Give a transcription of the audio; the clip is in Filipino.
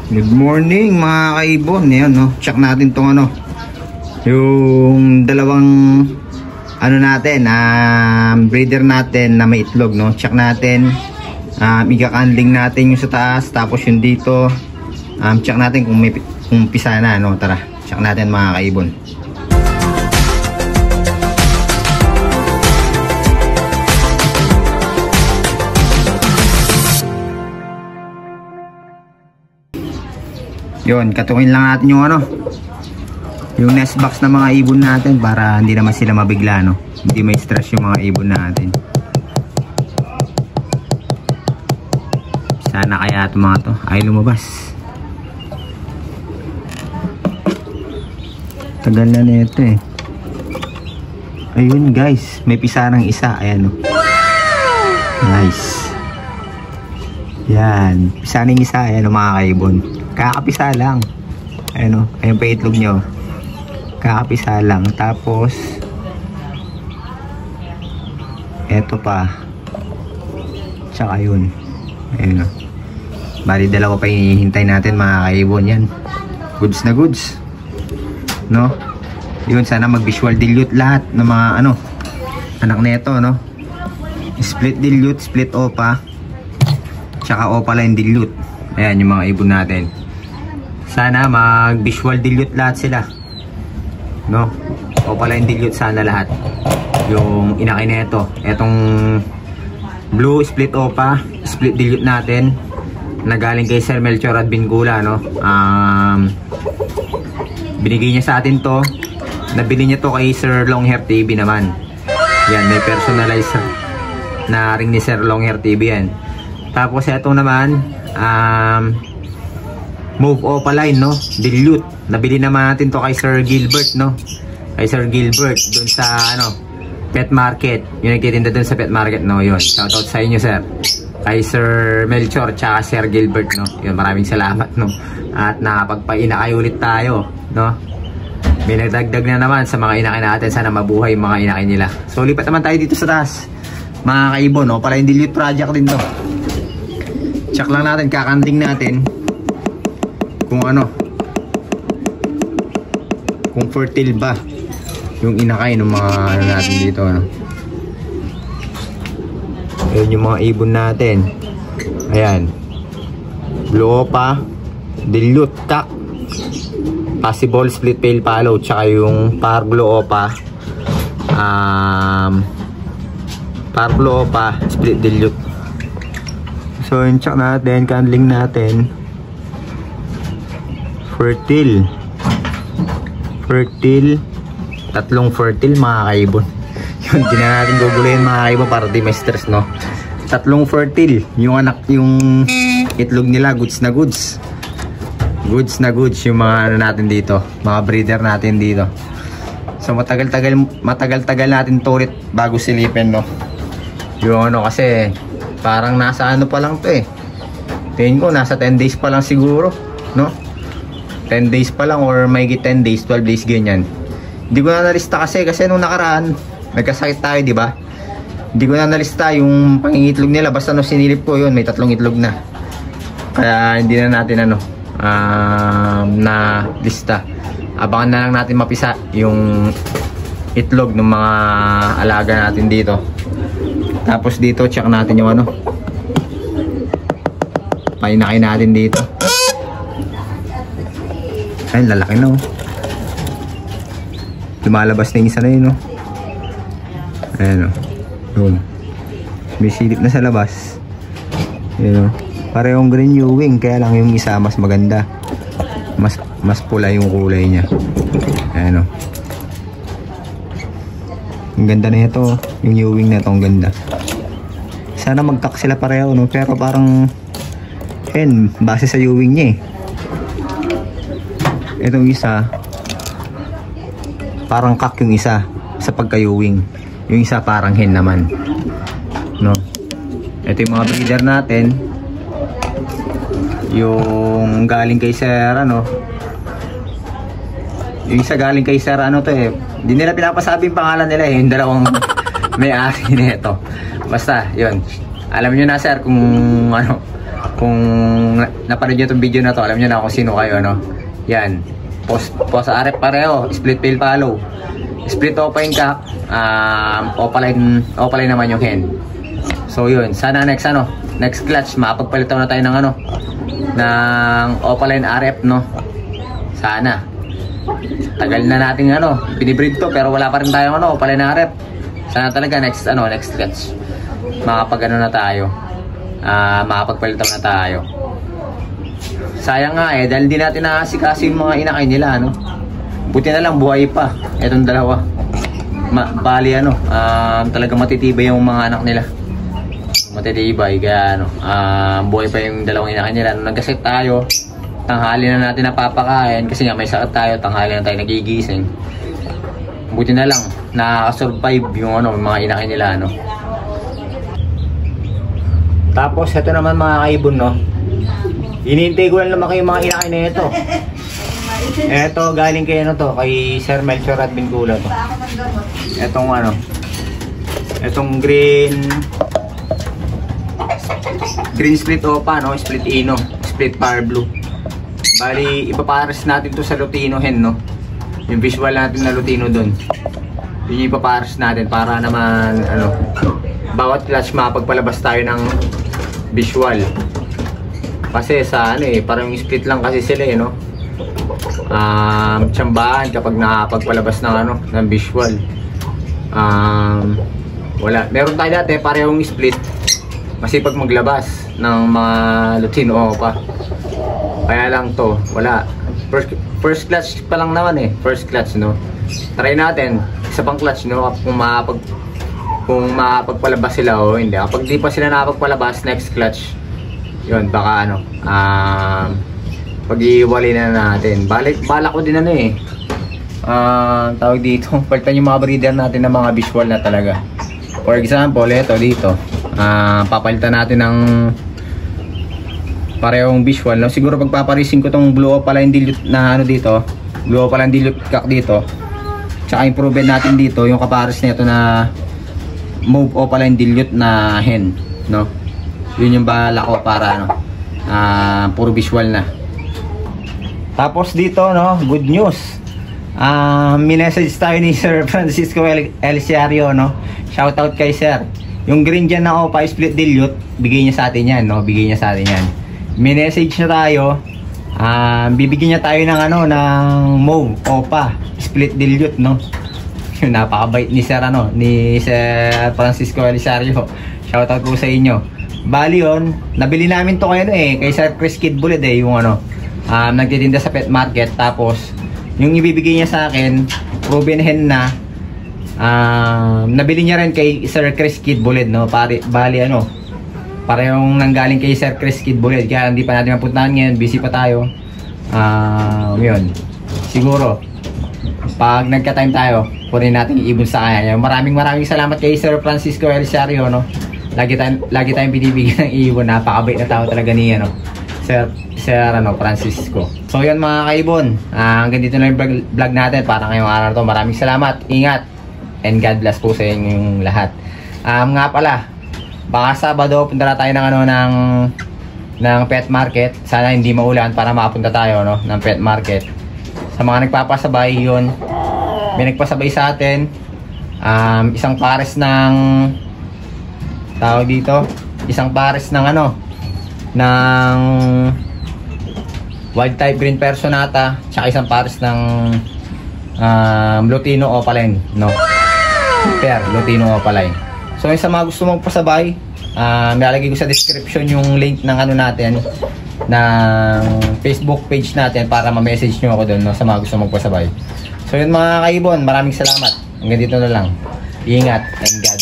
Good morning mga kaibon. Ayan, no? Check natin tong ano, yung dalawang ano natin, breeder natin na may itlog, no? Check natin, ika-candling natin yung sa taas, tapos yung dito, check natin kung may pisa na, no? Tara, check natin mga kaibon. Yun, katungin lang natin yung ano, yung nest box ng mga ibon natin para hindi naman sila mabigla, no? Hindi may stress yung mga ibon natin. Sana kaya itong mga to ay lumabas. Tagal na nito eh. Ayun guys, may pisa ng isa. Ayan, no? Nice. Yan, pisa ng isa. Ayan, no, mga kaibon. Kakapisa lang. Ayan, o. Ayan pa itlog nyo. Kakapisa lang. Tapos eto pa. Tsaka yun. Ayan, o. Bali dalawa pa hinihintay natin mga kaibon. Yan. Goods na goods. No? Yun, sana mag-visual dilute lahat ng mga ano, anak neto, no? Split dilute, split opa. Tsaka opa line dilute. Ayan yung mga ibon natin. Sana mag-visual dilute lahat sila, no? O pala yung dilute sana lahat. Yung inaki neto, etong blue split opa, split dilute natin na galing kay Sir Melchor at Bingula, no? Binigay niya sa atin to. Nabili niya to kay Sir Longhair TV naman. Yan, may personalized na ring ni Sir Longhair TV yan. Tapos etong naman Move Opaline, no? Dilute. Nabili naman natin to kay Sir Gilbert, no? Kay Sir Gilbert dun sa ano, Pet Market. Yung nagtitinda dun sa Pet Market, no? Yun. Shoutout sa inyo, sir. Kay Sir Melchor tsaka Sir Gilbert, no? Yun, maraming salamat, no? At nakapagpainakay ulit tayo, no? May nagdagdag na naman sa mga inakay natin. Sana mabuhay yung mga inakay nila. So, lipat naman tayo dito sa taas. Mga kaibon, no? Pala yung dilute project din to. Check lang natin, kakanding natin kung ano, kung fertile ba yung inakay ng mga ano natin dito, ano. Ayun yung mga ibon natin. Ayan, blue opa, dilute tack, possible split pale follow, tsaka yung par blue opa, par blue opa, split dilute. So yun, check natin, candling natin. Fertile, tatlong fertile mga kaibon. Yun, di na natin gugulayin mga kaibon para di may stress, no? Tatlong fertile, yung anak, yung itlog nila, goods na goods. Goods na goods yung mga ano natin dito, mga breeder natin dito. So matagal-tagal natin to ulit bago silipin, no? Yung ano kasi, parang nasa ano pa lang to eh. Tingin ko, nasa 10 days pa lang siguro, no? 10 days pa lang or may 10 days, 12 days ganyan. Hindi ko na nalista kasi nung nakaraan nagkasakit tayo, di ba? Hindi ko na nalista yung pangingitlog nila, basta no sinilip ko yun, may tatlong itlog na. Kaya hindi na natin ano, na lista. Abangan na lang natin mapisa yung itlog ng mga alaga natin dito. Tapos dito check natin yung ano, painakay natin dito. Ay, lalaki na, oh. Lumalabas na yung isa na yun, oh. Ayan, oh. Yun. May silip na sa labas. Ayan, oh. Parehong green yung wing, kaya lang yung isa mas maganda. Mas pula yung kulay niya. Ayan, oh. Ang ganda na ito, oh. Yung new wing na ito, ang ganda. Sana magkak sila pareho, no? Pero parang hen, base sa U-wing niya, eh. Itong isa parang kak yung isa sa pagka-U-wing. Yung isa parang hen naman, no? Ito yung mga breeder natin. Yung galing kay Sir ano, yung isa galing kay Sir ano to eh. Hindi nila pinapasabi yung pangalan nila eh. Yung dalawang may-ari nito. Basta, yun. Alam nyo na sir kung ano, Kung napanood nyo itong video na to, alam nyo na kung sino kayo, no? Yan. Post RF pareho. Split tail follow. Split opa yung cock. Opaline naman yung hen. So yun. Sana next clutch, makapagpalitaw na tayo ng ng opaline RF, no? Sana. Tagal na natin binibreed to, pero wala pa rin tayong opaline RF. Sana talaga next clutch na tayo. Makapagpalitaw na tayo. Sayang nga dahil di natin nakasikaso yung mga inakay nila, buti na lang buhay pa etong dalawa. Bali talagang matitibay yung mga anak nila, matitibay, kaya buhay pa yung dalawang inakay nila. Nung nagkaset tayo, tanghali na natin napapakain kasi nga may sakit tayo, tanghali na tayo nagigising. Buti na lang nakaka-survive yung mga inakay nila, Tapos ito naman mga kaibon, hinihintay ko lang lumaki yung mga inakay na ito. Ito galing kay kay Sir Melchor at Bincula to. Etong green split opa, split ino, split power blue. Bali ipapares natin to sa Lutino hen, yung visual natin na Lutino doon. Yun yung ipapares natin para naman bawat clutch mapagpalabas tayo ng visual. Kasi sa parang split lang kasi sila tsambahan kapag nakapagpalabas ng visual. Wala. Meron tayo dati parehong split, masipag maglabas ng mga Lutino pa. Kaya lang to, wala. First clutch pa lang naman first clutch, Try natin isa pang clutch, kung makapagpalabas sila o hindi. Kapag di pa sila nakapagpalabas, next clutch yun, baka pag-iwalay na natin. Balak ko din tawag dito, palitan yung mga breeder natin ng mga visual na talaga. For example, ito dito, papalitan natin ng parehong visual, siguro pagpaparisin ko tong blue opaline dilute na dito, blue opaline dilute cock dito, tsaka improve natin dito yung kapares nito na mauve opaline dilute na hen, yun yung balak ko para puro visual na. Tapos dito good news, minessage tayo ni Sir Francisco Elciario, shoutout kay Sir. Yung green dyan na opa split dilute, bigay niya sa atin yan, bigay niya sa atin yan. Minessage na tayo, bibigyan niya tayo ng ng mauve opa split dilute, Yung napakabait ni Sir ni Sir Francisco Elciario. Shoutout po sa inyo. Bali yun, nabili namin to kay Sir Chris Kid Bullet yung nagtitinda sa pet market. Tapos yung ibibigay niya sa akin, proven hen na, nabili niya rin kay Sir Chris Kid Bullet, bali parehong nanggaling kay Sir Chris Kid Bullet. Kaya hindi pa natin mapuntahan ngayon, busy pa tayo. Yun, siguro pag nagka-time tayo, punin natin ibon sa kanya. Maraming salamat kay Sir Francisco Elciario, lagi tayong binibigyan ng ibon. Napakabait na tao talaga ni Sir Francisco. So yun mga kaibon, hanggang dito na yung vlog natin para ngayong araw to. Maraming salamat, ingat, and God bless po sa inyong lahat. Nga pala, baka Sabado punta na tayo ng pet market. Sana hindi maulan para makapunta tayo ng pet market. Sa mga nagpapasabay, yun, may nagpasabay sa atin, isang pares ng tawag dito, isang pares ng ng wild type green personata, tsaka isang pares ng Lutino opaline, pair Lutino opaline. So yung sa mga gusto magpasabay, nilalagay ko sa description yung link ng natin, ng Facebook page natin, para ma-message nyo ako doon sa mga gusto magpasabay. So yun mga kaibon, maraming salamat. Hanggang dito na lang. Ingat and God